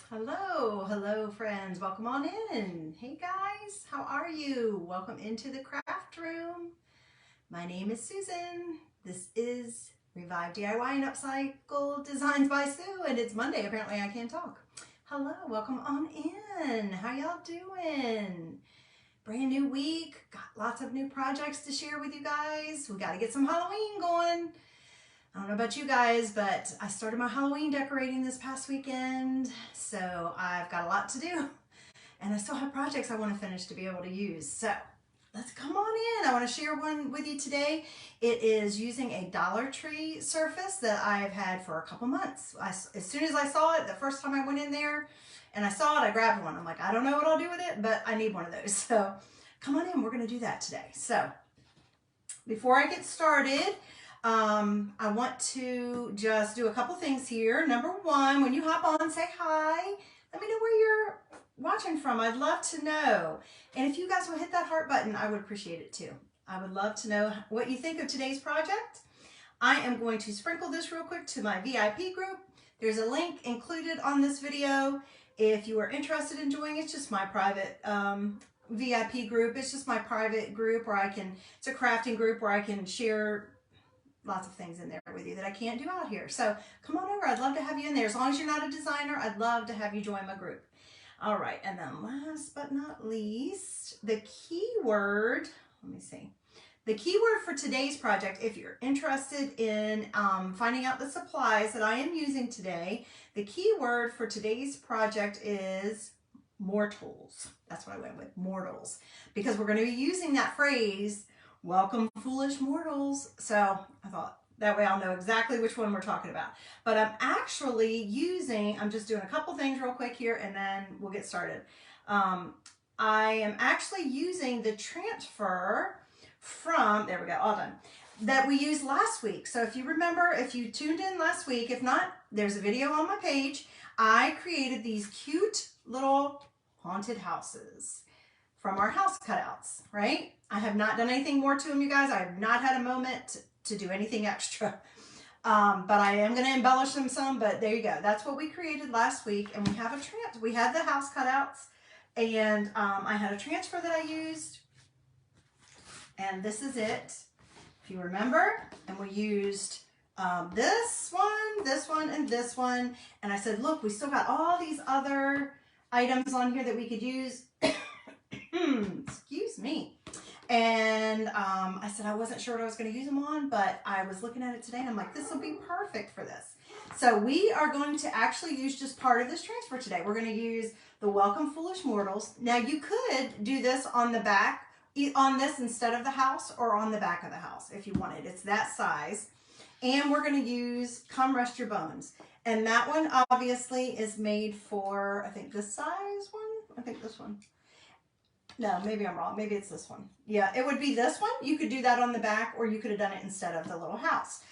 Hello friends, welcome on in. Hey guys, how are you? Welcome into the craft room. My name is Susan. This is Revive DIY and Upcycle Designs by Sue, and it's Monday. Apparently I can't talk. Hello, welcome on in. How y'all doing? Brand new week, got lots of new projects to share with you guys. We got to get some Halloween going. I don't know about you guys, but I started my Halloween decorating this past weekend, so I've got a lot to do. And I still have projects I want to finish to be able to use. So let's come on in. I want to share one with you today. It is using a Dollar Tree surface that I've had for a couple months. As soon as I saw it, the first time I went in there and I saw it, I grabbed one. I'm like, I don't know what I'll do with it, but I need one of those. So come on in. We're going to do that today. So before I get started, I want to just do a couple things here. Number one, when you hop on, say hi. Let me know where you're watching from. I'd love to know. And if you guys will hit that heart button, I would appreciate it too. I would love to know what you think of today's project. I am going to sprinkle this real quick to my VIP group. There's a link included on this video. If you are interested in joining, it's just my private VIP group. It's just my private group where it's a crafting group where I can share lots of things in there with you that I can't do out here. So come on over. I'd love to have you in there. As long as you're not a designer, I'd love to have you join my group. All right. And then last but not least, the keyword, let me see. The keyword for today's project, if you're interested in finding out the supplies that I am using today, the keyword for today's project is mortals. That's what I went with, mortals, because we're going to be using that phrase, welcome foolish mortals. So I thought that way I'll know exactly which one we're talking about. But I'm actually I'm just doing a couple things real quick here and then we'll get started. I am actually using the transfer from, there we go, all done, that we used last week. So if you remember, if you tuned in last week, if not, there's a video on my page. I created these cute little haunted houses from our house cutouts, right? I have not done anything more to them, you guys. I have not had a moment to do anything extra. But I am going to embellish them some, but there you go. That's what we created last week. And we had the house cutouts, and I had a transfer that I used. And this is it, if you remember. And we used this one, and this one. And I said, look, we still got all these other items on here that we could use. Excuse me. And I said I wasn't sure what I was going to use them on, but I was looking at it today and I'm like, this will be perfect for this. So we are going to actually use just part of this transfer today. We're going to use the Welcome Foolish Mortals. Now you could do this on the back, on this instead of the house, or on the back of the house if you wanted. It's that size. And we're going to use Come Rest Your Bones. And that one obviously is made for, I think this size one. I think this one. No, maybe I'm wrong. Maybe it's this one. Yeah, it would be this one. You could do that on the back, or you could have done it instead of the little house.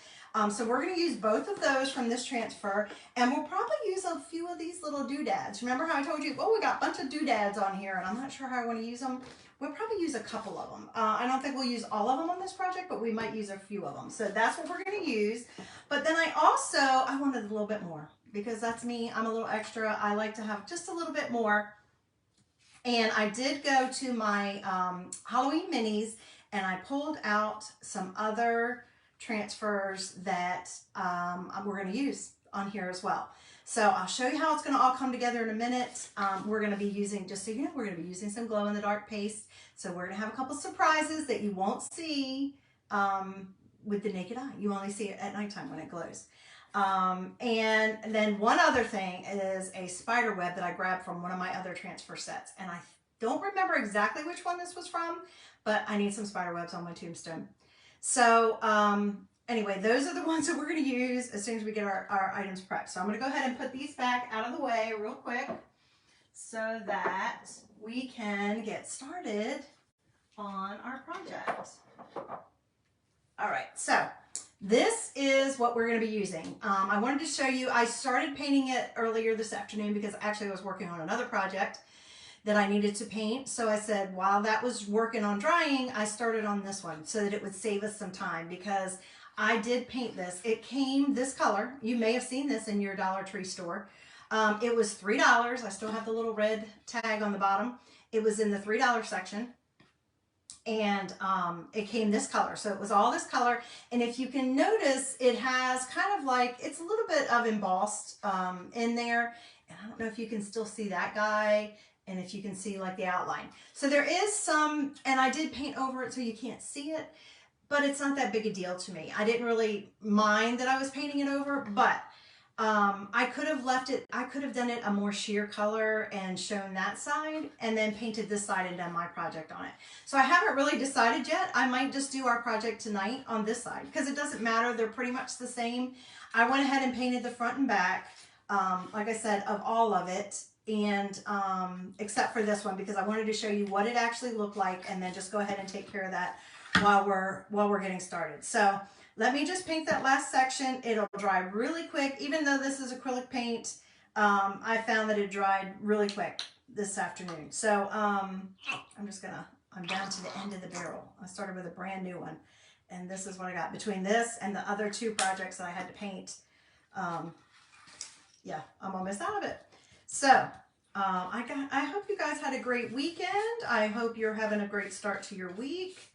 So we're going to use both of those from this transfer, and we'll probably use a few of these little doodads. Remember how I told you, oh, we got a bunch of doodads on here, and I'm not sure how I want to use them. We'll probably use a couple of them. I don't think we'll use all of them on this project, but we might use a few of them. So that's what we're going to use. But then I wanted a little bit more, because that's me. I'm a little extra. I like to have just a little bit more. And I did go to my Halloween minis and I pulled out some other transfers that we're going to use on here as well. So I'll show you how it's going to all come together in a minute. We're going to be using, just so you know, we're going to be using some glow-in-the-dark paste. So we're going to have a couple surprises that you won't see with the naked eye. You only see it at nighttime when it glows. And then one other thing is a spider web that I grabbed from one of my other transfer sets. And I don't remember exactly which one this was from, but I need some spider webs on my tombstone. So anyway, those are the ones that we're going to use as soon as we get our items prepped. So I'm going to go ahead and put these back out of the way real quick so that we can get started on our project. All right, so this is what we're going to be using. I wanted to show you, I started painting it earlier this afternoon because actually I was working on another project that I needed to paint. So I said, while that was working on drying, I started on this one so that it would save us some time, because I did paint this. It came this color. You may have seen this in your Dollar Tree store. It was $3. I still have the little red tag on the bottom. It was in the $3 section. And it came this color. So it was all this color. And if you can notice, it has kind of like, it's a little bit of embossed in there. And I don't know if you can still see that guy and if you can see like the outline. So there is some, and I did paint over it so you can't see it, but it's not that big a deal to me. I didn't really mind that I was painting it over, but I could have left it, I could have done it a more sheer color and shown that side and then painted this side and done my project on it. So I haven't really decided yet. I might just do our project tonight on this side because it doesn't matter. They're pretty much the same. I went ahead and painted the front and back, like I said, of all of it. And except for this one, because I wanted to show you what it actually looked like and then just go ahead and take care of that while we're getting started. So let me just paint that last section. It'll dry really quick. Even though this is acrylic paint, I found that it dried really quick this afternoon. So I'm down to the end of the barrel. I started with a brand new one. And this is what I got between this and the other two projects that I had to paint. Yeah, I'm almost out of it. So I hope you guys had a great weekend. I hope you're having a great start to your week.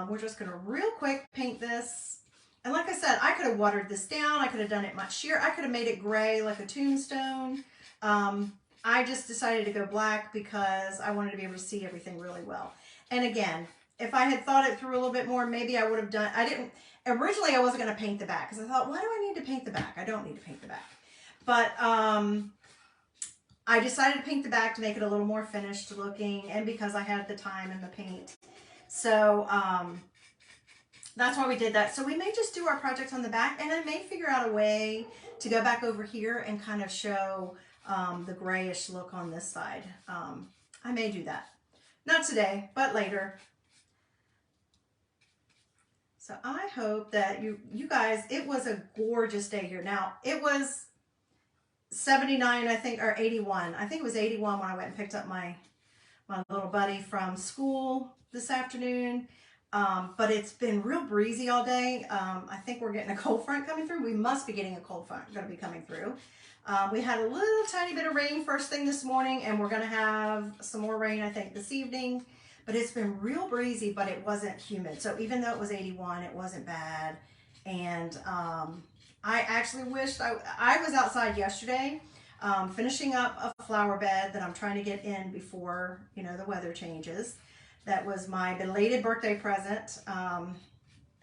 We're just going to real quick paint this. And like I said, I could have watered this down. I could have done it much sheer. I could have made it gray like a tombstone. I just decided to go black because I wanted to be able to see everything really well. And again, if I had thought it through a little bit more, maybe I would have done, originally I wasn't going to paint the back because I thought, why do I need to paint the back? I don't need to paint the back. But I decided to paint the back to make it a little more finished looking and because I had the time and the paint. So that's why we did that. So we may just do our project on the back and I may figure out a way to go back over here and kind of show the grayish look on this side. I may do that. Not today, but later. So I hope that you guys, it was a gorgeous day here. Now it was 79, I think, or 81. I think it was 81 when I went and picked up my little buddy from school this afternoon. But it's been real breezy all day. I think we're getting a cold front coming through. We must be getting a cold front going to be coming through. We had a little tiny bit of rain first thing this morning, and we're going to have some more rain, I think, this evening. But it's been real breezy, but it wasn't humid. So even though it was 81, it wasn't bad. And I actually wished I was outside yesterday finishing up a flower bed that I'm trying to get in before, you know, the weather changes. That was my belated birthday present,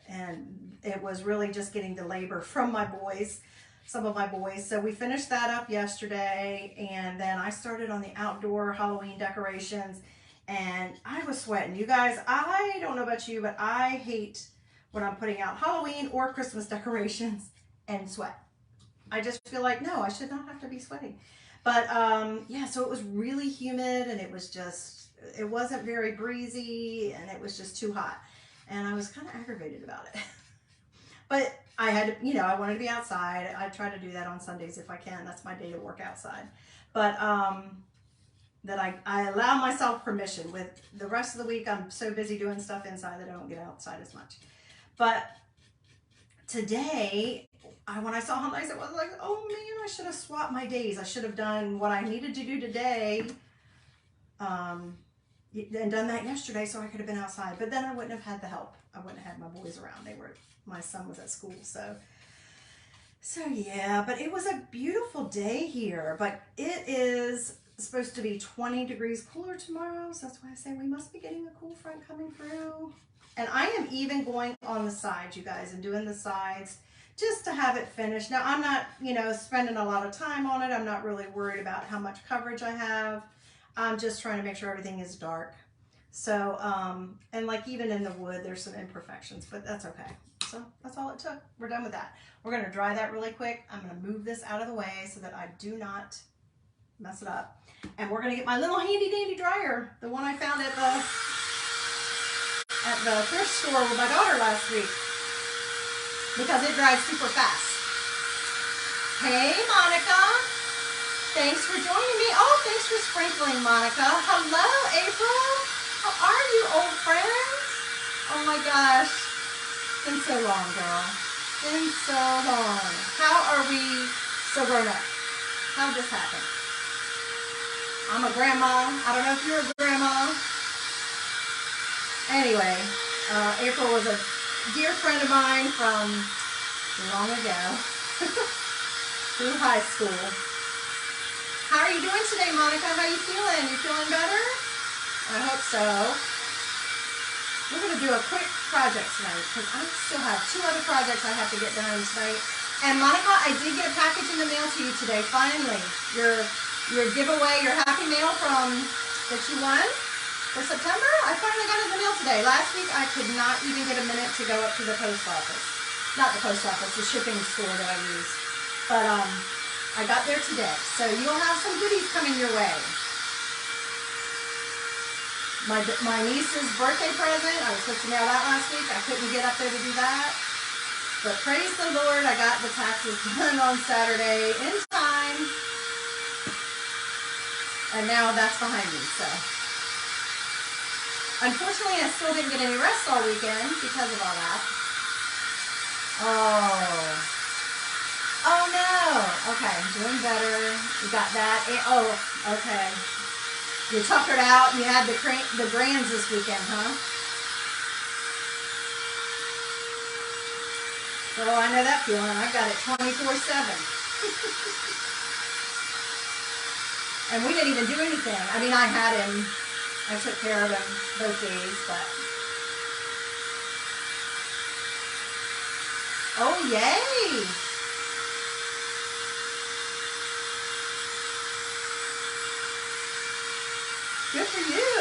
and it was really just getting the labor from my boys, some of my boys. So we finished that up yesterday, and then I started on the outdoor Halloween decorations, and I was sweating. You guys, I don't know about you, but I hate when I'm putting out Halloween or Christmas decorations and sweat. I just feel like, no, I should not have to be sweating. But yeah, so it was really humid, and it was just, it wasn't very breezy, and it was just too hot. And I was kind of aggravated about it. But I had to, you know, I wanted to be outside. I try to do that on Sundays if I can. That's my day to work outside. But that I allow myself permission. With the rest of the week, I'm so busy doing stuff inside that I don't get outside as much. But today, when I saw how nice it was, like, oh man, I should have swapped my days. I should have done what I needed to do today and done that yesterday so I could have been outside. But then I wouldn't have had the help. I wouldn't have had my boys around. My son was at school, so yeah. But it was a beautiful day here. But it is supposed to be 20 degrees cooler tomorrow, so that's why I say we must be getting a cool front coming through. And I am even going on the sides, you guys, and doing the sides just to have it finished. Now, I'm not, you know, spending a lot of time on it. I'm not really worried about how much coverage I have. I'm just trying to make sure everything is dark. So, and like even in the wood, there's some imperfections, but that's okay. So that's all it took. We're done with that. We're going to dry that really quick. I'm going to move this out of the way so that I do not mess it up. And we're going to get my little handy dandy dryer, the one I found at the thrift store with my daughter last week, because it dries super fast. Hey, Monica. Thanks for joining me. Oh, thanks for sprinkling, Monica. Hello, April. How are you, old friend? Oh my gosh. Been so long, girl. Been so long. How are we so grown up? How'd this happen? I'm a grandma. I don't know if you're a grandma. Anyway, April was a dear friend of mine from long ago through high school. How are you doing today, Monica? How are you feeling? You feeling better? I hope so. We're going to do a quick project tonight because I still have 2 other projects I have to get done tonight. And Monica, I did get a package in the mail to you today, finally. Your giveaway, your happy mail that you won for September. I finally got it in the mail today. Last week I could not even get a minute to go up to the post office. Not the post office, the shipping store that I use. But I got there today. So you'll have some goodies coming your way. My niece's birthday present, I was supposed to mail that last week. I couldn't get up there to do that. But praise the Lord, I got the taxes done on Saturday in time. And now that's behind me, so. Unfortunately, I still didn't get any rest all weekend because of all that. Oh no. Okay, doing better. You got that. Oh, okay. You tuckered out and you had the grands this weekend, huh? Oh, I know that feeling. I got it 24/7. And we didn't even do anything. I mean, I had him. I took care of him both days, but. Oh, yay! Good for you.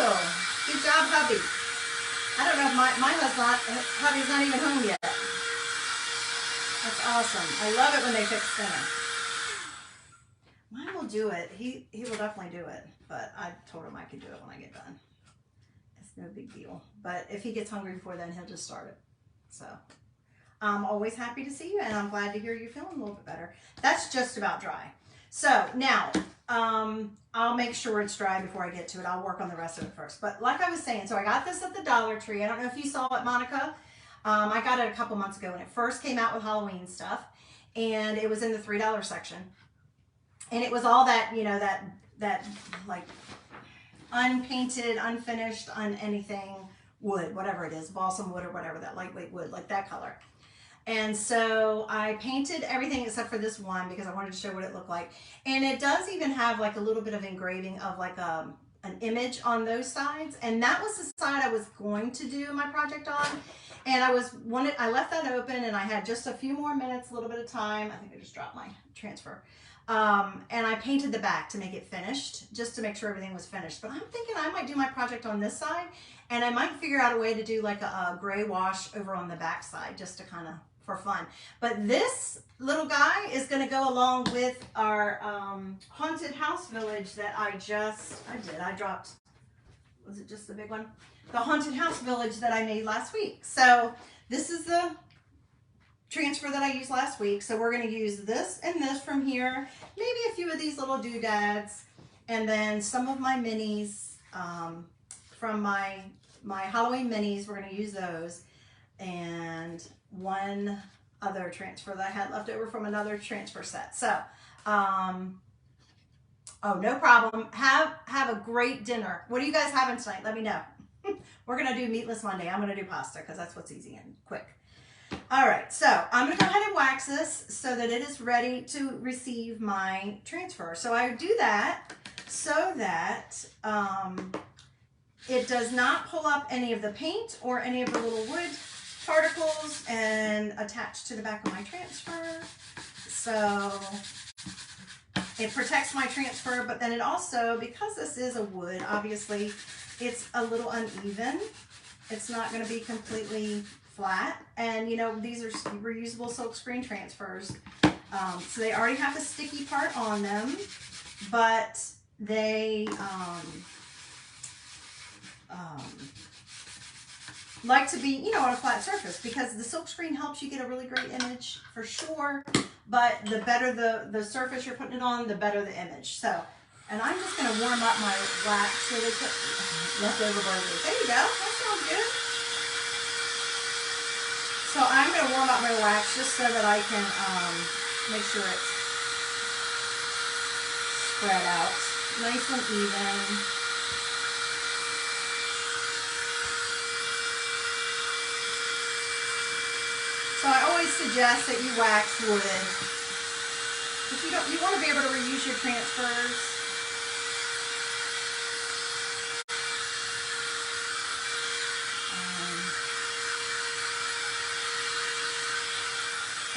Good job, hubby. I don't know if hubby's not even home yet. That's awesome. I love it when they fix dinner. Mine will do it. He will definitely do it. But I told him I could do it when I get done. It's no big deal. But if he gets hungry before then, he'll just start it. So I'm always happy to see you, and I'm glad to hear you feeling a little bit better. That's just about dry. So now I'll make sure it's dry before I get to it. I'll work on the rest of it first. But like I was saying, so I got this at the Dollar Tree. I don't know if you saw it, Monica. I got it a couple months ago when it first came out with Halloween stuff, and it was in the $3 section. And it was all that, you know, that like unpainted, unfinished, anything wood, whatever it is, balsam wood or whatever, that lightweight wood, like that color. And so I painted everything except for this one because I wanted to show what it looked like. And it does even have like a little bit of engraving of like an image on those sides. And that was the side I was going to do my project on. And I left that open and I had just a few more minutes, a little bit of time. I think I just dropped my transfer. And I painted the back to make it finished, just to make sure everything was finished. But I'm thinking I might do my project on this side, and I might figure out a way to do like a gray wash over on the back side, just to kind of, for fun. But this little guy is going to go along with our haunted house village that I dropped, was it just the big one? The haunted house village that I made last week. So this is the transfer that I used last week. So we're going to use this and this from here, maybe a few of these little doodads, and then some of my minis from my Halloween minis. We're going to use those, and one other transfer that I had left over from another transfer set. So oh, no problem. Have a great dinner. What are you guys having tonight? Let me know. We're going to do meatless Monday. I'm going to do pasta because that's what's easy and quick. All right, so I'm going to go ahead and wax this so that it is ready to receive my transfer. So I do that so that it does not pull up any of the paint or any of the little wood particles and attach to the back of my transfer. So it protects my transfer, but then it also, because this is a wood, obviously it's a little uneven. It's not going to be completely flat, and you know, these are reusable silk screen transfers, so they already have the sticky part on them, but they like to be, you know, on a flat surface, because the silk screen helps you get a really great image for sure, but the better the surface you're putting it on, the better the image. So, and I'm just going to warm up my wax really quick. Leftover burgers. There you go. That sounds good. So I'm going to warm up my wax just so that I can make sure it's spread out nice and even. So I always suggest that you wax wood. If you want to be able to reuse your transfers.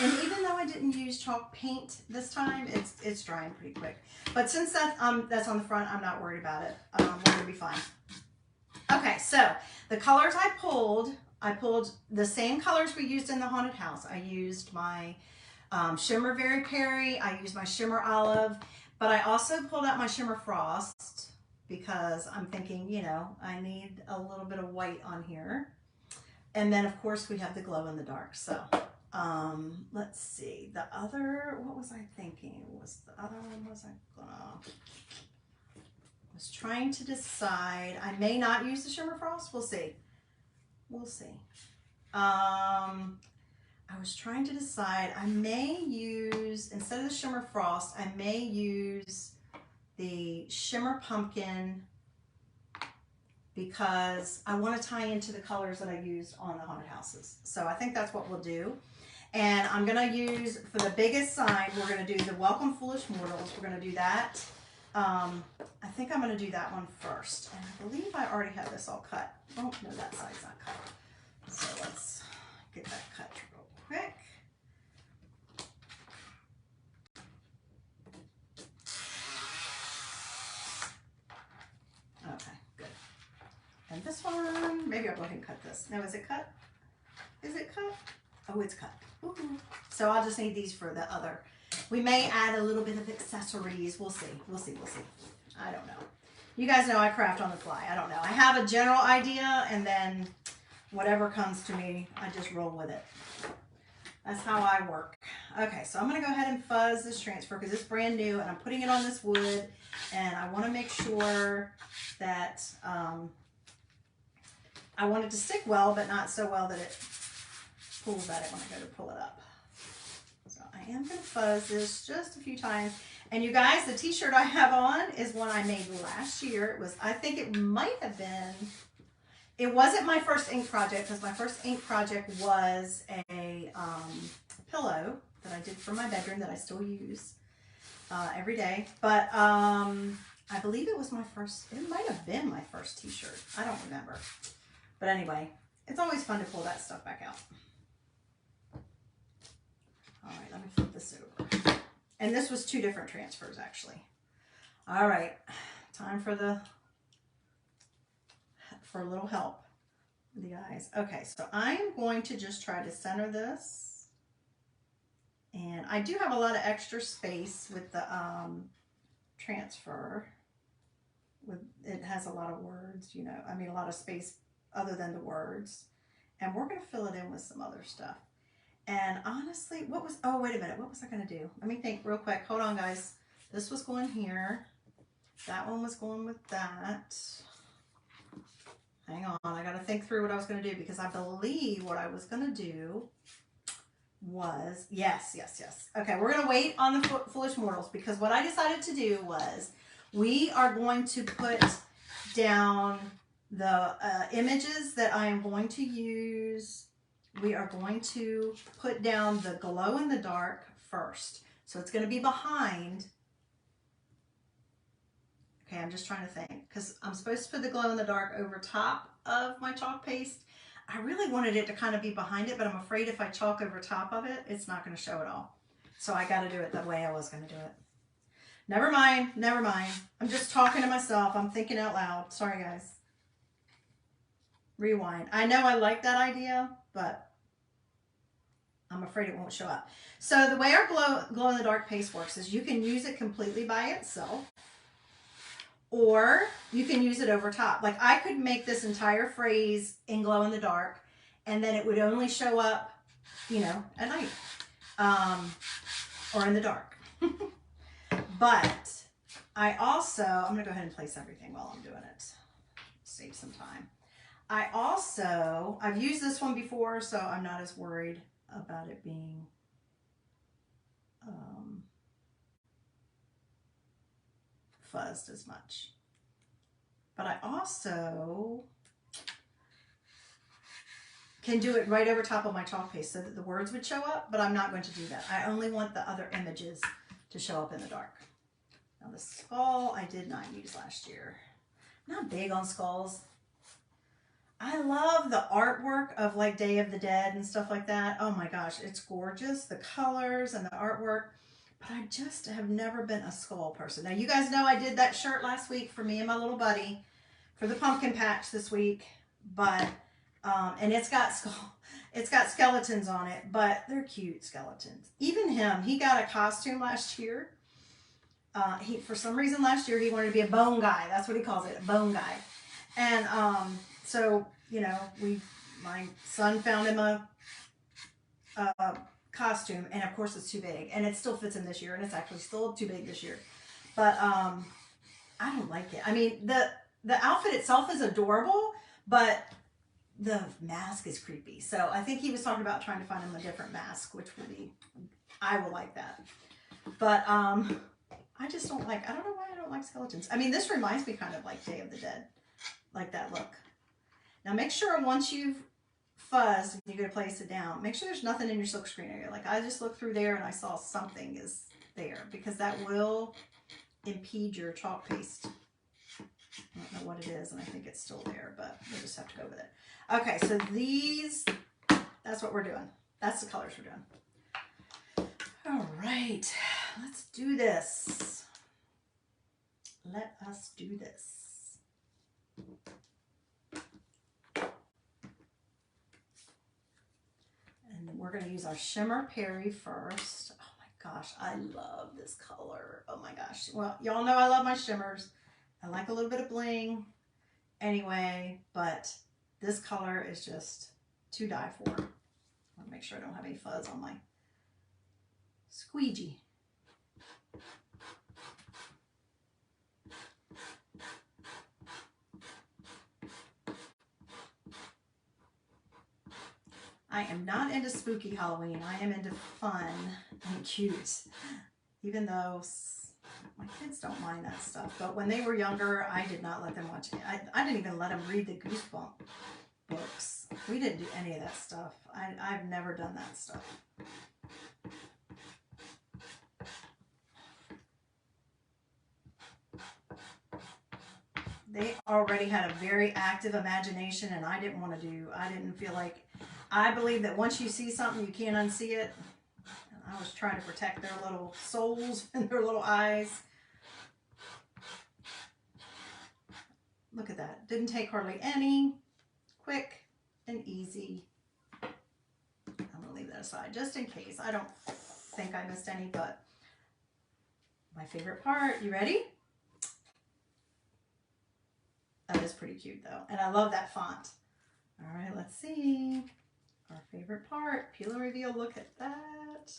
And even though I didn't use chalk paint this time, it's drying pretty quick. But since that's on the front, I'm not worried about it. We're gonna be fine. Okay, so the colors I pulled the same colors we used in the haunted house. I used my shimmer Very Perry. I used my shimmer olive, but I also pulled out my shimmer frost because I'm thinking, you know, I need a little bit of white on here. And then of course we have the glow in the dark. So let's see, the other, what was I thinking? Was the other one, was trying to decide. I may not use the shimmer frost. We'll see. We'll see. I was trying to decide. I may use, instead of the shimmer frost, I may use the shimmer pumpkin because I want to tie into the colors that I used on the haunted houses. So I think that's what we'll do. And I'm going to use, for the biggest sign, we're going to do the Welcome Foolish Mortals. We're going to do that. I think I'm going to do that one first. And I believe I already have this all cut. Oh, no, that side's not cut. So let's get that cut real quick. Okay, good. And this one, maybe I'll go ahead and cut this. Now, is it cut? Is it cut? Oh, it's cut. Woo-hoo. So I'll just need these for the other. We may add a little bit of accessories. We'll see. We'll see. We'll see. I don't know. You guys know I craft on the fly. I don't know. I have a general idea, and then whatever comes to me, I just roll with it. That's how I work. Okay, so I'm going to go ahead and fuzz this transfer because it's brand new, and I'm putting it on this wood, and I want to make sure that I want it to stick well, but not so well that it pulls at it when I go to pull it up. So I am going to fuzz this just a few times. And you guys, the t-shirt I have on is one I made last year. It was, I think it might have been, it wasn't my first ink project because my first ink project was a pillow that I did for my bedroom that I still use every day. But I believe it was my first, it might have been my first t-shirt. I don't remember. But anyway, it's always fun to pull that stuff back out. All right, let me flip this over. And this was 2 different transfers, actually. All right, time for a little help with the eyes. Okay, so I'm going to just try to center this. And I do have a lot of extra space with the transfer. It has a lot of words, you know, I mean a lot of space other than the words. And we're going to fill it in with some other stuff. And honestly, oh, wait a minute. What was I going to do? Let me think real quick. Hold on, guys. This was going here. That one was going with that. Hang on. I got to think through what I was going to do because I believe what I was going to do was, yes. Okay, we're going to wait on the Foolish Mortals because what I decided to do was we are going to put down the images that I am going to use. We are going to put down the glow in the dark first. So it's going to be behind. Okay, I'm just trying to think because I'm supposed to put the glow in the dark over top of my chalk paste. I really wanted it to kind of be behind it, but I'm afraid if I chalk over top of it, it's not going to show it all. So I got to do it the way I was going to do it. Never mind, never mind. I'm just talking to myself. I'm thinking out loud. Sorry, guys. Rewind. I know I like that idea, but I'm afraid it won't show up. So the way our glow in the dark paste works is you can use it completely by itself, or you can use it over top. Like I could make this entire phrase in glow in the dark, and then it would only show up, you know, at night, or in the dark. But I also, I'm gonna go ahead and place everything while I'm doing it. Save some time. I've used this one before, so I'm not as worried about it being fuzzed as much. But I also can do it right over top of my chalk paste so that the words would show up, but I'm not going to do that. I only want the other images to show up in the dark. Now the skull I did not use last year. I'm not big on skulls. I love the artwork of like Day of the Dead and stuff like that. Oh my gosh, it's gorgeous. The colors and the artwork. But I just have never been a skull person. Now you guys know I did that shirt last week for me and my little buddy for the pumpkin patch this week. But, and it's got skeletons on it, but they're cute skeletons. Even him, he got a costume last year. For some reason last year he wanted to be a bone guy. That's what he calls it, a bone guy. And so, you know, my son found him a costume, and of course it's too big, and it still fits him this year, and it's actually still too big this year. But I don't like it. I mean, the outfit itself is adorable, but the mask is creepy. So I think he was talking about trying to find him a different mask, which will be, I will like that. But I just don't like, I don't know why I don't like skeletons. I mean, this reminds me kind of like Day of the Dead, like that look. Now make sure once you've fuzzed and you go to place it down, make sure there's nothing in your silk screen area. Like I just looked through there and I saw something is there, because that will impede your chalk paste. I don't know what it is, and I think it's still there, but we'll just have to go with it. Okay, so these, that's what we're doing. That's the colors we're doing. All right, let's do this. Let us do this. And we're going to use our Shimmer Perry first. Oh my gosh, I love this color. Oh my gosh. Well, y'all know I love my shimmers. I like a little bit of bling anyway, but this color is just to die for. I want to make sure I don't have any fuzz on my squeegee. I am not into spooky Halloween. I am into fun and cute, even though my kids don't mind that stuff. But when they were younger, I did not let them watch it. I didn't even let them read the Goosebump books. We didn't do any of that stuff. I've never done that stuff. They already had a very active imagination, and I didn't feel like, I believe that once you see something, you can't unsee it. I was trying to protect their little souls and their little eyes. Look at that. Didn't take hardly any. Quick and easy. I'm going to leave that aside just in case. I don't think I missed any, but my favorite part. You ready? That is pretty cute though. And I love that font. All right, let's see. Our favorite part, peel and reveal. Look at that.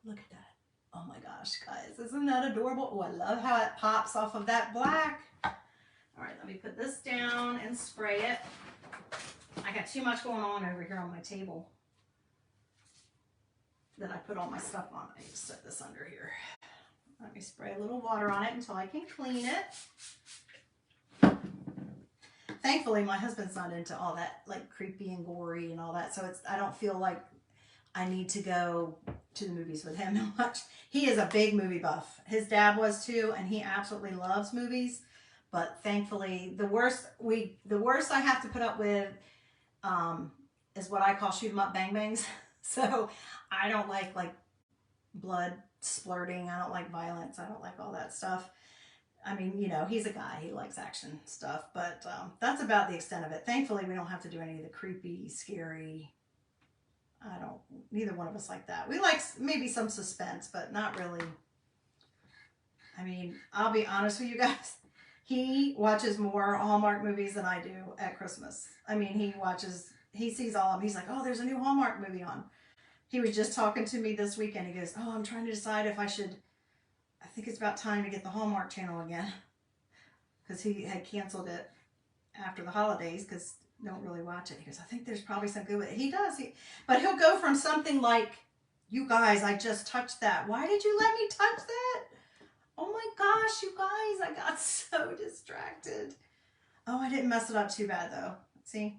Look at that. Oh my gosh, guys, isn't that adorable? Oh, I love how it pops off of that black. All right, let me put this down and spray it. I got too much going on over here on my table that I put all my stuff on. I need to set this under here. Let me spray a little water on it until I can clean it. Thankfully, my husband's not into all that like creepy and gory and all that, so I don't feel like I need to go to the movies with him that much. He is a big movie buff. His dad was too, and he absolutely loves movies. But thankfully, the worst I have to put up with is what I call shoot 'em up bang bangs. So I don't like blood splurting. I don't like violence. I don't like all that stuff. I mean, you know, he's a guy. He likes action stuff, but that's about the extent of it. Thankfully, we don't have to do any of the creepy, scary. Neither one of us like that. We like maybe some suspense, but not really. I mean, I'll be honest with you guys. He watches more Hallmark movies than I do at Christmas. I mean, he sees all of them. He's like, oh, there's a new Hallmark movie on. He was just talking to me this weekend. He goes, oh, I'm trying to decide if I think it's about time to get the Hallmark channel again. Because he had canceled it after the holidays because don't really watch it. He goes, I think there's probably some good with it. He does. But he'll go from something like, you guys, I just touched that. Why did you let me touch that? Oh my gosh, you guys, I got so distracted. Oh, I didn't mess it up too bad though. See?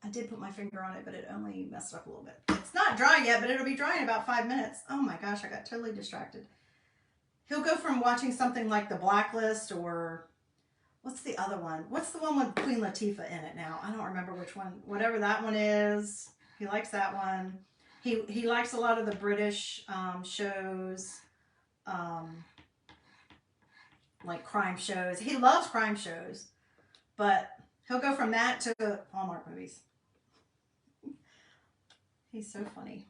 I did put my finger on it, but it only messed it up a little bit. It's not dry yet, but it'll be dry in about 5 minutes. Oh my gosh, I got totally distracted. He'll go from watching something like The Blacklist or what's the other one? What's the one with Queen Latifah in it now? I don't remember which one. Whatever that one is, he likes that one. He likes a lot of the British shows, like crime shows. He loves crime shows, but he'll go from that to Hallmark movies. He's so funny.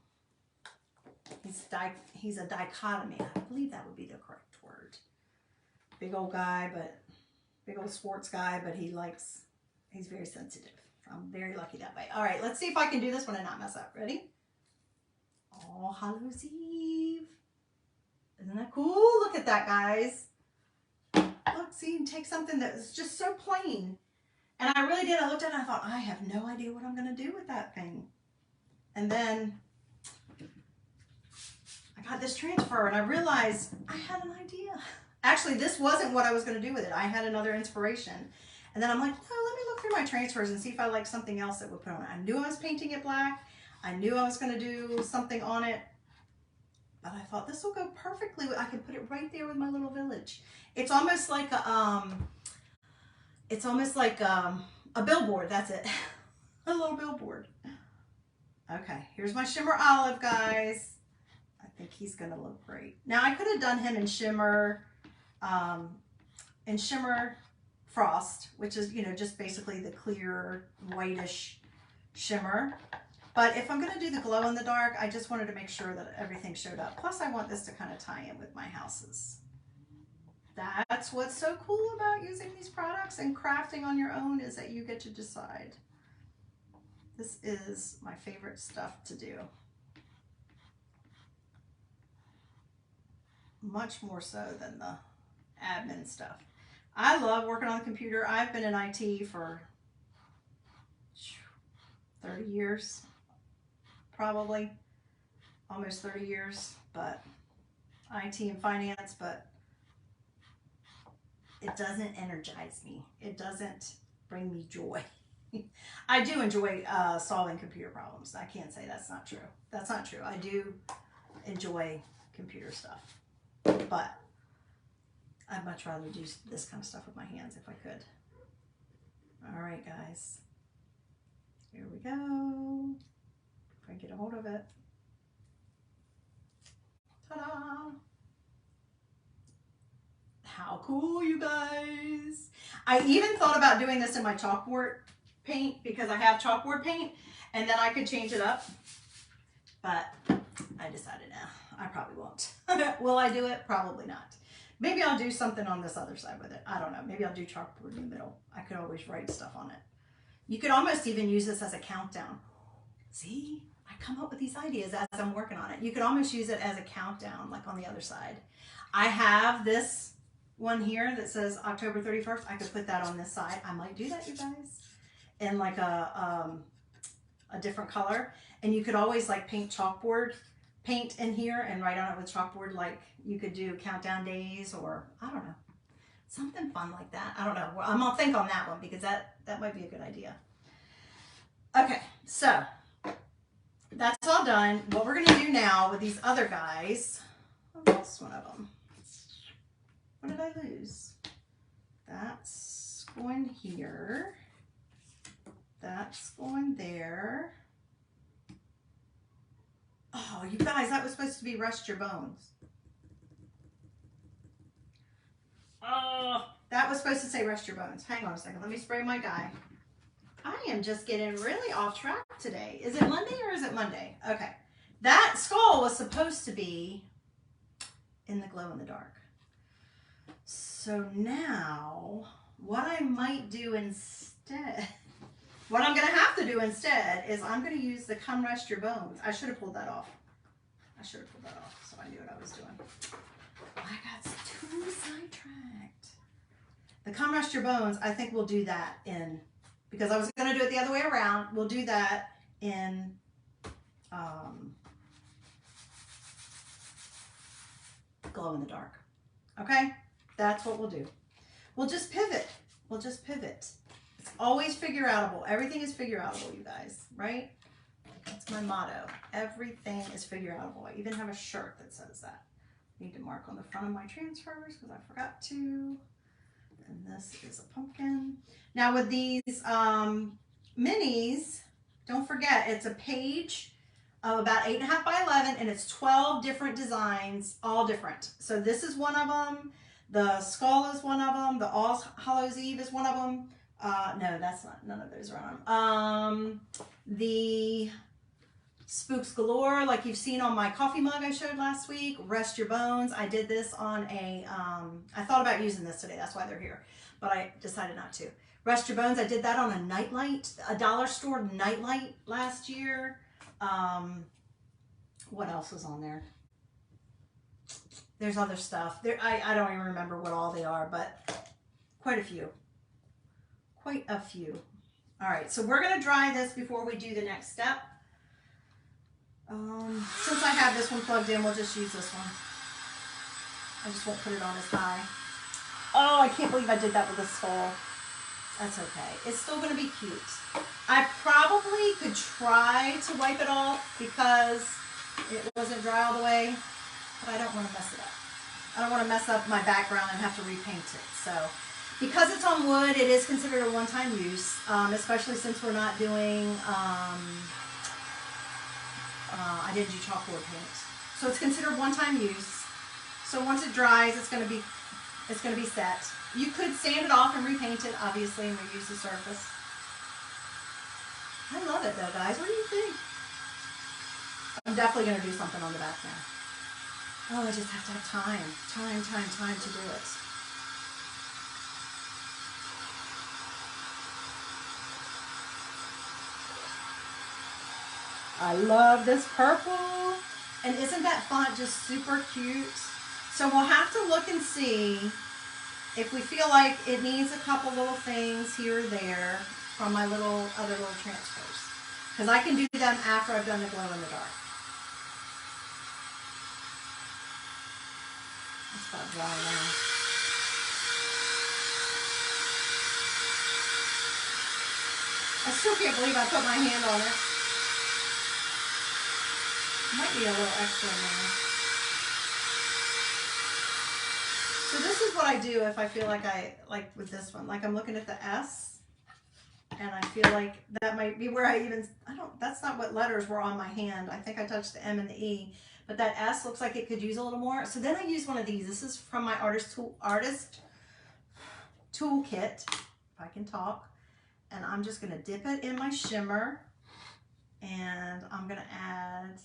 He's a dichotomy. I believe that would be the correct word. Big old guy, but big old sports guy, but he's very sensitive. I'm very lucky that way. All right, let's see if I can do this one and not mess up. Ready? All Hallows Eve. Isn't that cool? Look at that, guys. Look, see, and take something that is just so plain. And I really did. I looked at it and I thought, I have no idea what I'm going to do with that thing. And then I got this transfer and I realized I had an idea. Actually, this wasn't what I was going to do with it. I had another inspiration. And then I'm like, oh, let me look through my transfers and see if I like something else that would put on it. I knew I was painting it black. I knew I was going to do something on it. But I thought this will go perfectly. I can put it right there with my little village. It's almost like a billboard. That's it. A little billboard. Okay, here's my shimmer olive, guys. I think he's gonna look great. Now I could have done him in shimmer frost, which is, just basically the clear whitish shimmer. But if I'm gonna do the glow in the dark, I just wanted to make sure that everything showed up. Plus I want this to kind of tie in with my houses. That's what's so cool about using these products and crafting on your own, is that you get to decide. This is my favorite stuff to do. Much more so than the admin stuff. I love working on the computer. I've been in IT for 30 years, probably almost 30 years, but IT and finance, but it doesn't energize me. It doesn't bring me joy. I do enjoy solving computer problems. I can't say that's not true. That's not true. I do enjoy computer stuff, but I'd much rather do this kind of stuff with my hands if I could. All right, guys. Here we go. If I get a hold of it. Ta-da! How cool, you guys. I even thought about doing this in my chalkboard paint because I have chalkboard paint, and then I could change it up. But I decided, I probably won't. Will I do it? Probably not. Maybe I'll do something on this other side with it. I don't know. Maybe I'll do chalkboard in the middle. I could always write stuff on it. You could almost even use this as a countdown. See, I come up with these ideas as I'm working on it. You could almost use it as a countdown, like on the other side. I have this one here that says October 31st. I could put that on this side. I might do that, you guys, in like a different color. And you could always like paint paint in here and write on it with chalkboard. Like you could do countdown days, or I don't know, something fun like that. I don't know. I'm gonna think on that one because that might be a good idea. Okay, so that's all done. What we're gonna do now with these other guys, I lost one of them. What did I lose? That's going here. That's going there. Oh, you guys, that was supposed to be Rest Your Bones. Oh, that was supposed to say Rest Your Bones. Hang on a second. Let me spray my dye. I am just getting really off track today. Is it Monday or is it Monday? Okay. That skull was supposed to be in the glow in the dark. So now, what I might do instead, what I'm going to have to do instead is I'm going to use the Come Rest Your Bones. I should have pulled that off. I should have pulled that off so I knew what I was doing. I got too sidetracked. The Come Rest Your Bones, I think we'll do that in, because I was going to do it the other way around. We'll do that in glow in the dark. Okay, that's what we'll do. We'll just pivot. We'll just pivot. It's always figure outable. Everything is figure outable, you guys, right? That's my motto. Everything is figure outable. I even have a shirt that says that. I need to mark on the front of my transfers because I forgot to. And this is a pumpkin. Now with these minis, don't forget it's a page of about 8.5 by 11, and it's 12 different designs, all different. So this is one of them. The skull is one of them. The All Hallows Eve is one of them. No, that's not. None of those are on them. The Spooks Galore, like you've seen on my coffee mug I showed last week. Rest Your Bones. I did this on a. I thought about using this today. That's why they're here, but I decided not to. Rest Your Bones. I did that on a nightlight, a dollar store nightlight last year. What else was on there? There's other stuff. I don't even remember what all they are, but quite a few. Quite a few. All right, so we're going to dry this before we do the next step. Since I have this one plugged in, we'll just use this one. I just won't put it on as high. Oh, I can't believe I did that with the skull. That's okay. It's still going to be cute. I probably could try to wipe it off because it wasn't dry all the way, but I don't want to mess it up. I don't want to mess up my background and have to repaint it. So because it's on wood, it is considered a one-time use, especially since we're not doing, I didn't do chalkboard paint. So it's considered one-time use. So once it dries, it's going to be set. You could sand it off and repaint it, obviously, and reuse the surface. I love it though, guys. What do you think? I'm definitely going to do something on the back now. Oh, I just have to have time to do it. I love this purple. And isn't that font just super cute? So we'll have to look and see if we feel like it needs a couple little things here or there from my other little transfers. Because I can do them after I've done the glow in the dark. Let's stop drying now. I still can't believe I put my hand on it. Might be a little extra in there. So this is what I do if I feel like with this one, like I'm looking at the S and I feel like that might be where that's not what letters were on my hand. I think I touched the M and the E, but that S looks like it could use a little more. So then I use one of these. This is from my artist toolkit, if I can talk. And I'm just gonna dip it in my shimmer and I'm gonna add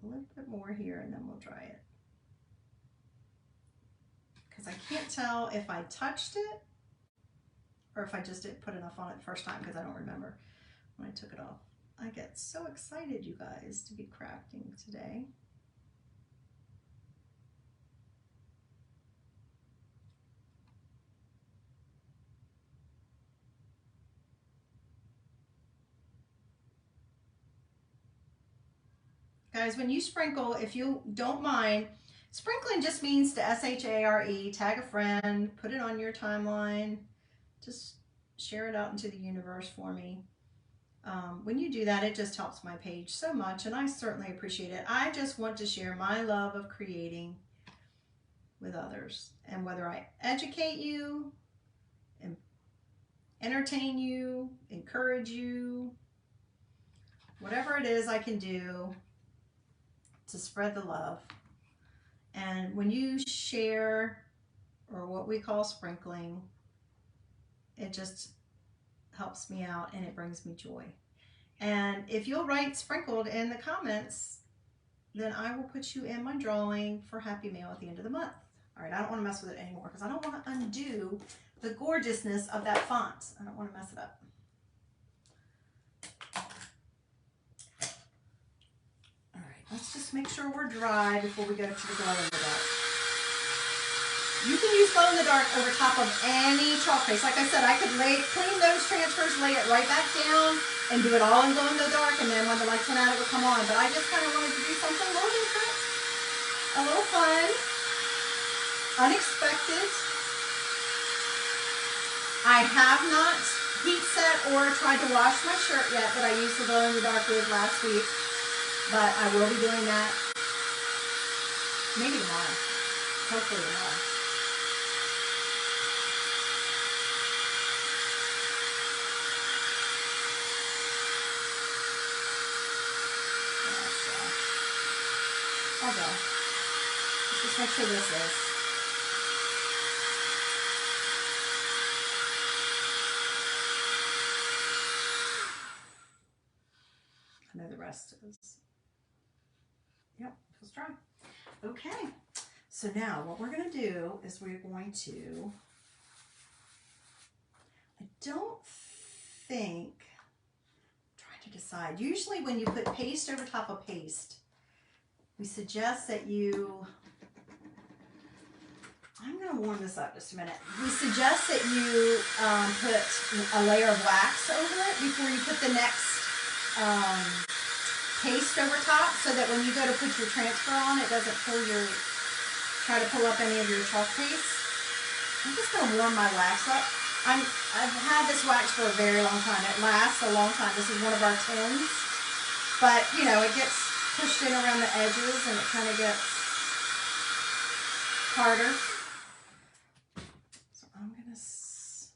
a little bit more here and then we'll dry it. Because I can't tell if I touched it or if I just didn't put enough on it the first time because I don't remember when I took it off. I get so excited, you guys, to be crafting today. Guys, when you sprinkle, if you don't mind, sprinkling just means to S-H-A-R-E, tag a friend, put it on your timeline, just share it out into the universe for me. When you do that, it just helps my page so much, and I certainly appreciate it. I just want to share my love of creating with others, and whether I educate you, entertain you, encourage you, whatever it is I can do to spread the love. And when you share, or what we call sprinkling, it just helps me out and it brings me joy. And if you'll write sprinkled in the comments, then I will put you in my drawing for Happy Mail at the end of the month. All right, I don't want to mess with it anymore because I don't want to undo the gorgeousness of that font. I don't want to mess it up. Let's just make sure we're dry before we go to the glow in the dark. You can use glow in the dark over top of any chalk face. Like I said, I could clean those transfers, lay it right back down, and do it all in glow in the dark, and then when the lights went out, it would come on. But I just kind of wanted to do something a little different. A unexpected. I have not heat set or tried to wash my shirt yet that I used the glow in the dark with last week, but I will be doing that maybe tomorrow, hopefully tomorrow. I'll go. Let's just make sure this is. I know the rest is, yep, feels dry. Okay, so now what we're going to do is we're going to, I don't think, I'm trying to decide, usually when you put paste over top of paste, we suggest that you, I'm going to warm this up just a minute. We suggest that you put a layer of wax over it before you put the next paste over top, so that when you go to put your transfer on, it doesn't try to pull up any of your chalk paste. I'm just going to warm my wax up. I've had this wax for a very long time. It lasts a long time. This is one of our tins, but you know, it gets pushed in around the edges and it kind of gets harder. So I'm going to just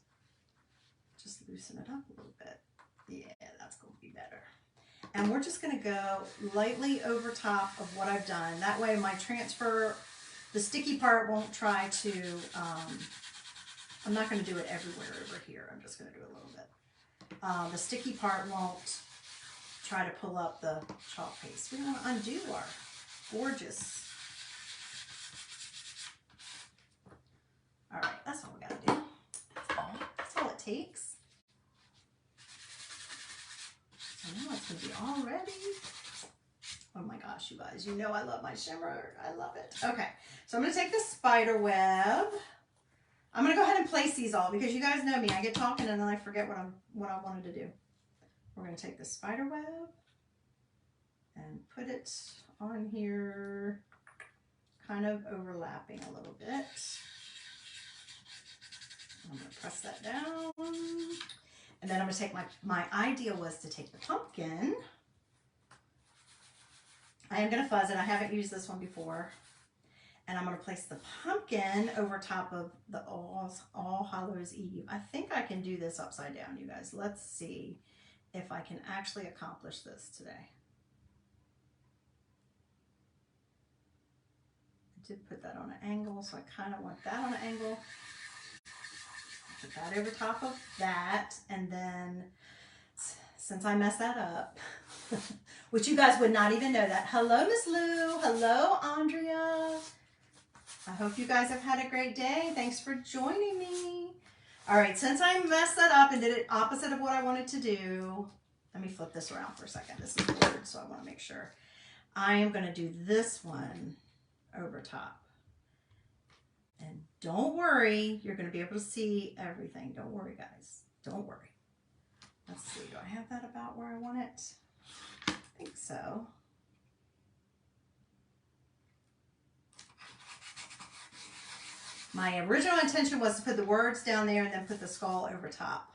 loosen it up a little bit. Yeah, that's going to be better. And we're just going to go lightly over top of what I've done. That way my transfer, the sticky part won't try to, I'm not going to do it everywhere over here. I'm just going to do a little bit. The sticky part won't try to pull up the chalk paste. We want to undo our gorgeous. All right, that's all we got to do. That's all it takes. So now it's going to be all ready. Oh my gosh, you guys, you know I love my shimmer. I love it. Okay, so I'm going to take the spider web. I'm going to go ahead and place these all because you guys know me. I get talking and then I forget what I wanted to do. We're going to take the spider web and put it on here, kind of overlapping a little bit. I'm going to press that down. And then I'm going to take my idea was to take the pumpkin. I am going to fuzz it. I haven't used this one before. And I'm going to place the pumpkin over top of the All Hallows Eve. I think I can do this upside down, you guys. Let's see if I can actually accomplish this today. I did put that on an angle, so I kind of want that on an angle. Put that over top of that, and then since I messed that up, which you guys would not even know that. Hello, Miss Lou. Hello, Andrea. I hope you guys have had a great day. Thanks for joining me. All right, since I messed that up and did it opposite of what I wanted to do, let me flip this around for a second. This is weird, so I want to make sure. I am going to do this one over top. And don't worry, you're going to be able to see everything. Don't worry, guys. Don't worry. Let's see, do I have that about where I want it? I think so. My original intention was to put the words down there and then put the skull over top.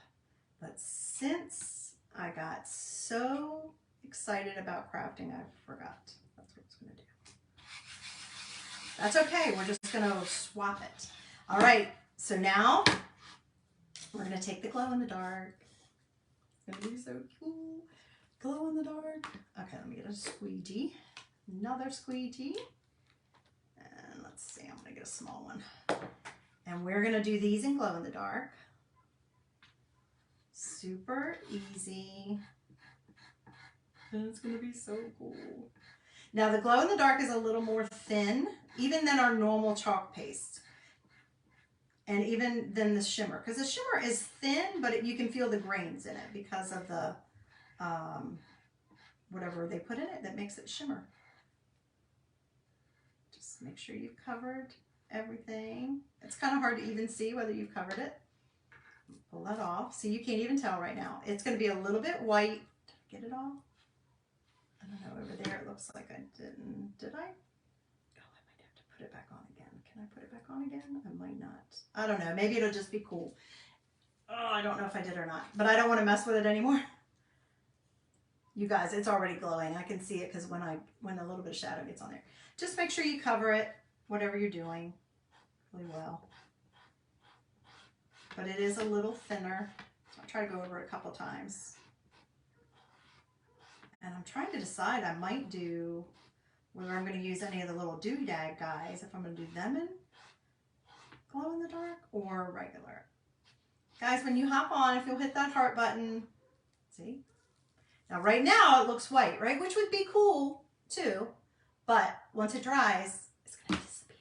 But since I got so excited about crafting, I forgot. That's what it's going to do. That's okay. We're just going to swap it. All right. So now we're going to take the glow in the dark. It's going to be so cool. Glow in the dark. Okay, let me get a squeegee. Another squeegee. And let's see, I'm going to get a small one. And we're going to do these in glow in the dark. Super easy. And it's going to be so cool. Now the glow in the dark is a little more thin, even than our normal chalk paste. And even than the shimmer. Because the shimmer is thin, but you can feel the grains in it because of the, whatever they put in it that makes it shimmer. Just make sure you've covered everything. It's kind of hard to even see whether you've covered it. Pull that off. See, you can't even tell right now. It's going to be a little bit white. Get it all? I don't know. Over there it looks like I didn't. Did I? Oh, I might have to put it back on again. Can I put it back on again? I might not. I don't know. Maybe it'll just be cool. Oh, I don't know if I did or not, but I don't want to mess with it anymore. You guys, it's already glowing. I can see it because when a little bit of shadow gets on there. Just make sure you cover it, whatever you're doing, really well. But it is a little thinner, so I'll try to go over it a couple times. And I'm trying to decide, I might do whether I'm going to use any of the little doodad guys, if I'm going to do them in glow in the dark or regular. Guys, when you hop on, if you'll hit that heart button, see? Now right now it looks white, right? Which would be cool too, but once it dries, it's going to disappear.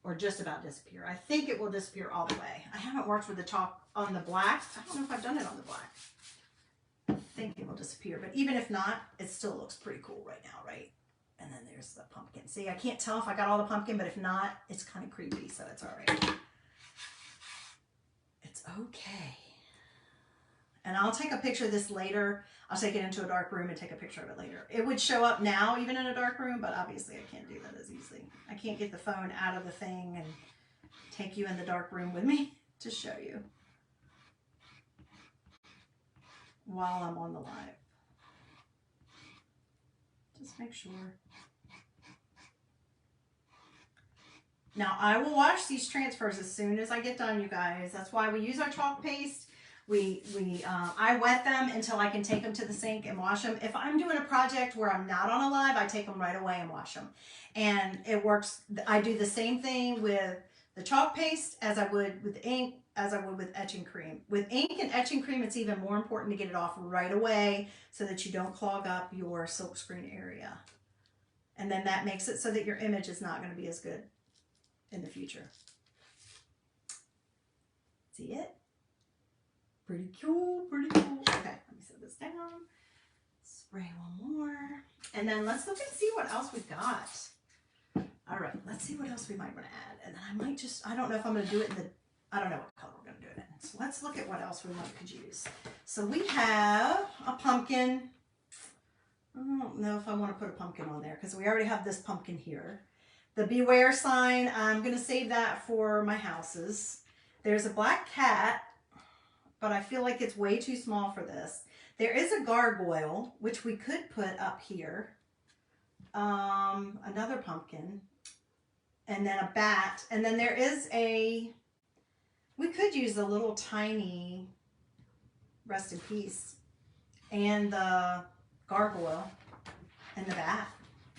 Or just about disappear. I think it will disappear all the way. I haven't worked with the chalk on the black. I don't know if I've done it on the black. I think it will disappear, but even if not, it still looks pretty cool right now, right? And then there's the pumpkin. See, I can't tell if I got all the pumpkin, but if not, it's kind of creepy, so it's all right. It's okay. And I'll take a picture of this later. I'll take it into a dark room and take a picture of it later. It would show up now, even in a dark room, but obviously I can't do that as easily. I can't get the phone out of the thing and take you in the dark room with me to show you while I'm on the live. Just make sure. Now I will wash these transfers as soon as I get done, you guys. That's why we use our chalk paste. I wet them until I can take them to the sink and wash them. If I'm doing a project where I'm not on a live, I take them right away and wash them. And it works. I do the same thing with the chalk paste as I would with ink, as I would with etching cream. With ink and etching cream, it's even more important to get it off right away so that you don't clog up your silkscreen area. And then that makes it so that your image is not going to be as good in the future. See it? Pretty cool, pretty cool. Okay, let me set this down. Spray one more. And then let's look and see what else we've got. All right, let's see what else we might want to add. And then I might just, I don't know if I'm going to do it in the, I don't know what color we're going to do it in. So let's look at what else we could use. So we have a pumpkin. I don't know if I want to put a pumpkin on there because we already have this pumpkin here. The beware sign, I'm going to save that for my houses. There's a black cat, but I feel like it's way too small for this. There is a gargoyle, which we could put up here. Another pumpkin. And then a bat. And then there is we could use the little tiny rest in peace. And the gargoyle. And the bat.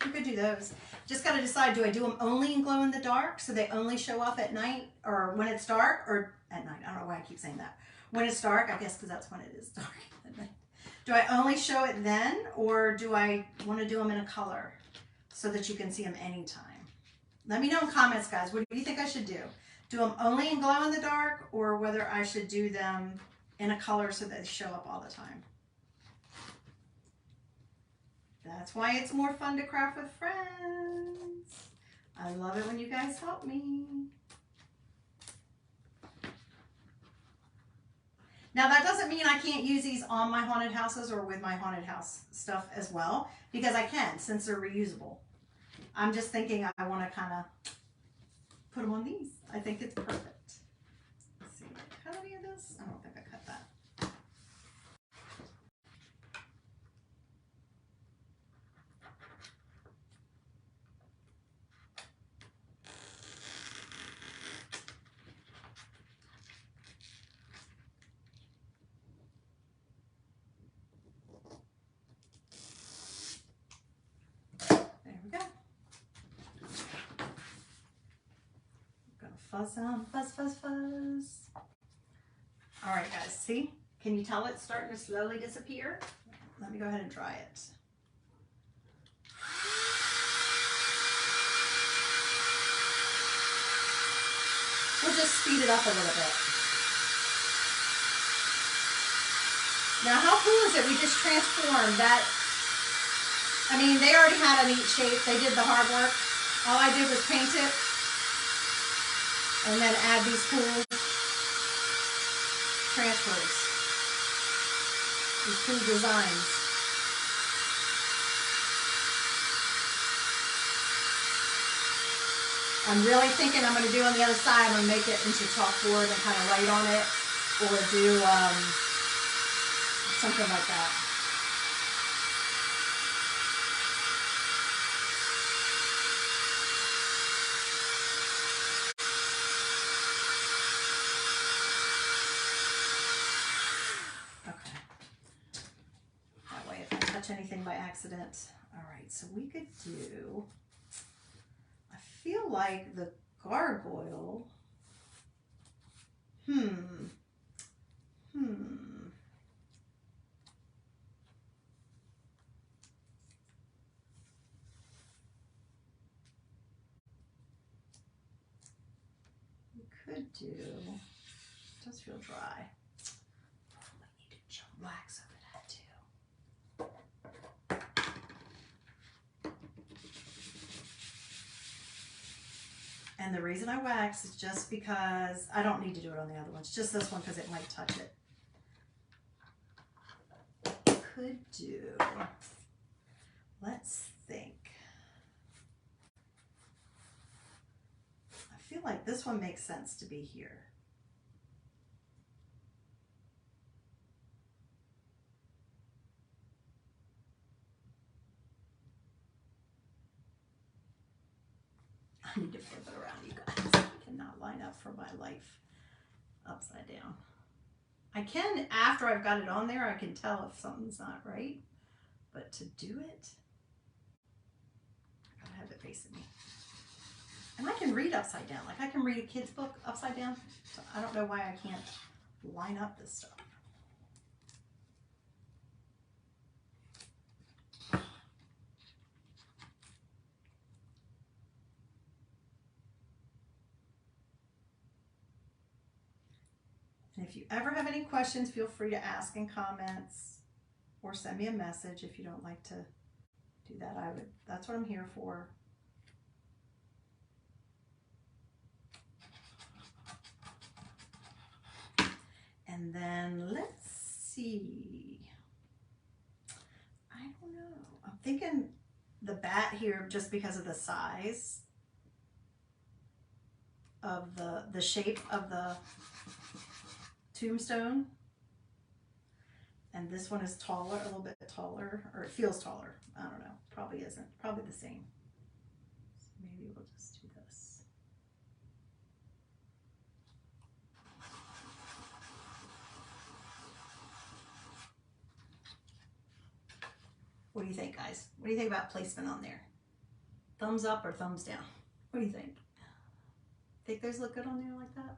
We could do those. Just got to decide, do I do them only in glow in the dark so they only show up at night or when it's dark, or at night? I don't know why I keep saying that. When it's dark, I guess because that's when it is dark at night. Do I only show it then, or do I want to do them in a color so that you can see them anytime? Let me know in comments, guys. What do you think I should do? Do them only in glow in the dark, or whether I should do them in a color so that they show up all the time? That's why it's more fun to craft with friends. I love it when you guys help me. Now that doesn't mean I can't use these on my haunted houses or with my haunted house stuff as well, because I can, since they're reusable. I'm just thinking I want to kind of put them on these. I think it's perfect. Let's see, did I cut any of this? I don't think I cut that. Fuzz them, fuzz, fuzz, fuzz. All right, guys, see? Can you tell it's starting to slowly disappear? Let me go ahead and try it. We'll just speed it up a little bit. Now, how cool is it? We just transformed that. I mean, they already had a neat shape. They did the hard work. All I did was paint it. And then add these cool transfers, these cool designs. I'm really thinking I'm going to do on the other side. I'm going to make it into chalkboard and kind of write on it, or do something like that. Okay. That way if I touch anything by accident. All right, so we could do, I feel like the gargoyle, we could do, it does feel dry. Probably need to wax over that too. And the reason I wax is just because I don't need to do it on the other ones, just this one because it might touch it. Could do, let's think. I feel like this one makes sense to be here. I need to flip it around, you guys. I cannot line up for my life upside down. I can, after I've got it on there, I can tell if something's not right. But to do it, I gotta have it facing me. And I can read upside down. Like I can read a kid's book upside down. So I don't know why I can't line up this stuff. And if you ever have any questions, feel free to ask in comments or send me a message if you don't like to do that. That's what I'm here for. And then let's see. I don't know. I'm thinking the bat here just because of the size of the shape of the tombstone. And this one is taller, a little bit taller, or it feels taller. I don't know. Probably isn't. Probably the same. So maybe we'll just do this. What do you think, guys? What do you think about placement on there? Thumbs up or thumbs down? What do you think? Think those look good on there like that?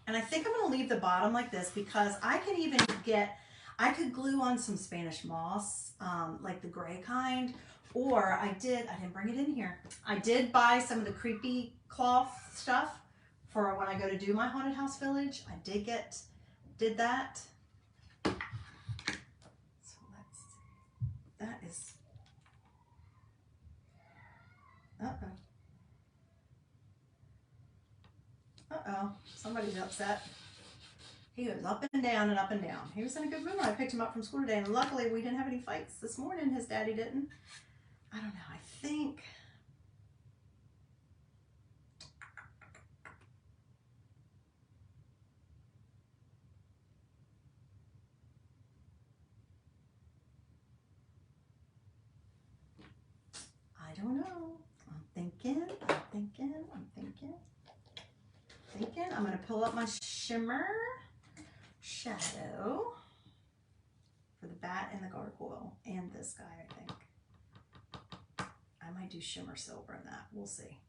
And I think I'm going to leave the bottom like this because I can even get, I could glue on some Spanish moss, like the gray kind, or I didn't bring it in here. I did buy some of the creepy cloth stuff for when I go to do my haunted house village. I did that. So let's see. That is, uh-oh, somebody's upset. He was up and down and up and down. He was in a good mood when I picked him up from school today, and luckily we didn't have any fights this morning. His daddy didn't. I don't know, I think. I don't know. I'm thinking. I'm going to pull up my shimmer shadow for the bat and the gargoyle and this guy, I think. I might do shimmer silver in that. We'll see.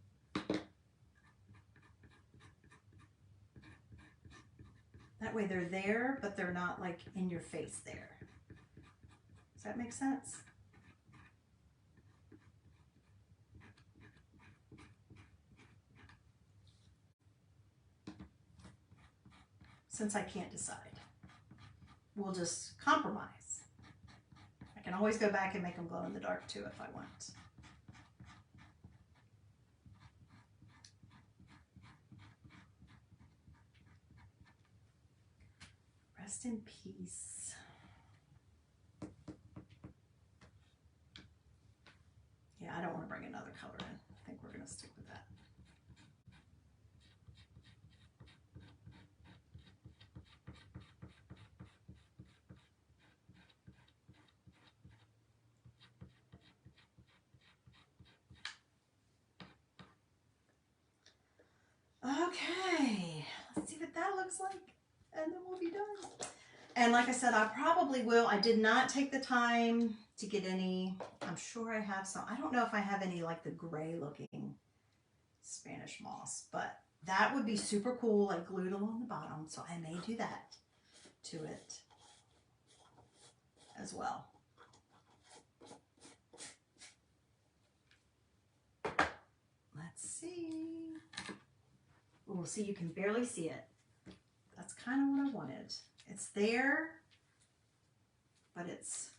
That way they're there, but they're not like in your face there. Does that make sense? Since I can't decide, we'll just compromise. I can always go back and make them glow in the dark too if I want. Rest in peace. Yeah, I don't want to bring another color in. I think we're going gonna stick with that. Okay, let's see what that looks like, and then we'll be done. And like I said, I probably will. I did not take the time to get any. I'm sure I have some. I don't know if I have any like the gray looking Spanish moss, but that would be super cool, like glued along the bottom. So I may do that to it as well. Let's see. We'll see, you can barely see it. That's kind of what I wanted. It's there, but it's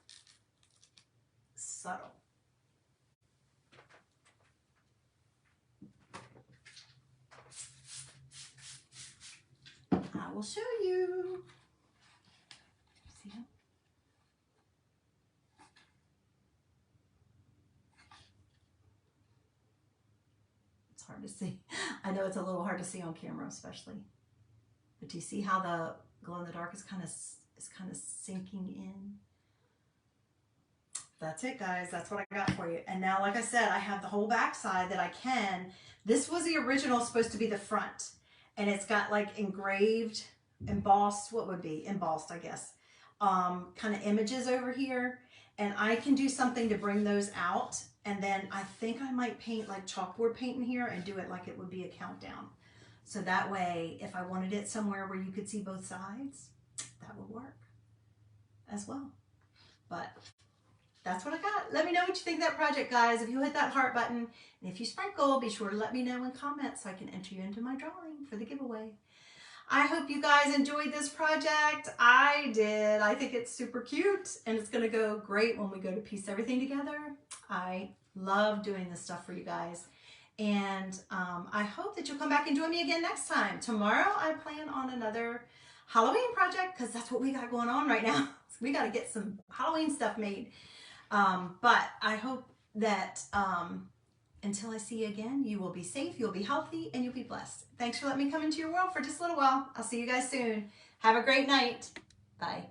subtle. I will show you. See how? It's hard to see. I know it's a little hard to see on camera, especially. But do you see how the glow in the dark is kind of sinking in? That's it, guys. That's what I got for you. And now, like I said, I have the whole back side that I can. This was the original, supposed to be the front. And it's got like engraved, embossed, what would be embossed, I guess, kind of images over here. And I can do something to bring those out. And then I think I might paint like chalkboard paint in here and do it like it would be a countdown. So that way, if I wanted it somewhere where you could see both sides, that would work as well. But that's what I got. Let me know what you think of that project, guys. If you hit that heart button, and if you sprinkle, be sure to let me know in comments so I can enter you into my drawing for the giveaway. I hope you guys enjoyed this project. I did. I think it's super cute, and it's gonna go great when we go to piece everything together. I love doing this stuff for you guys. And I hope that you'll come back and join me again next time. Tomorrow, I plan on another Halloween project because that's what we got going on right now. So we got to get some Halloween stuff made. But I hope that until I see you again, you will be safe, you'll be healthy, and you'll be blessed. Thanks for letting me come into your world for just a little while. I'll see you guys soon. Have a great night. Bye.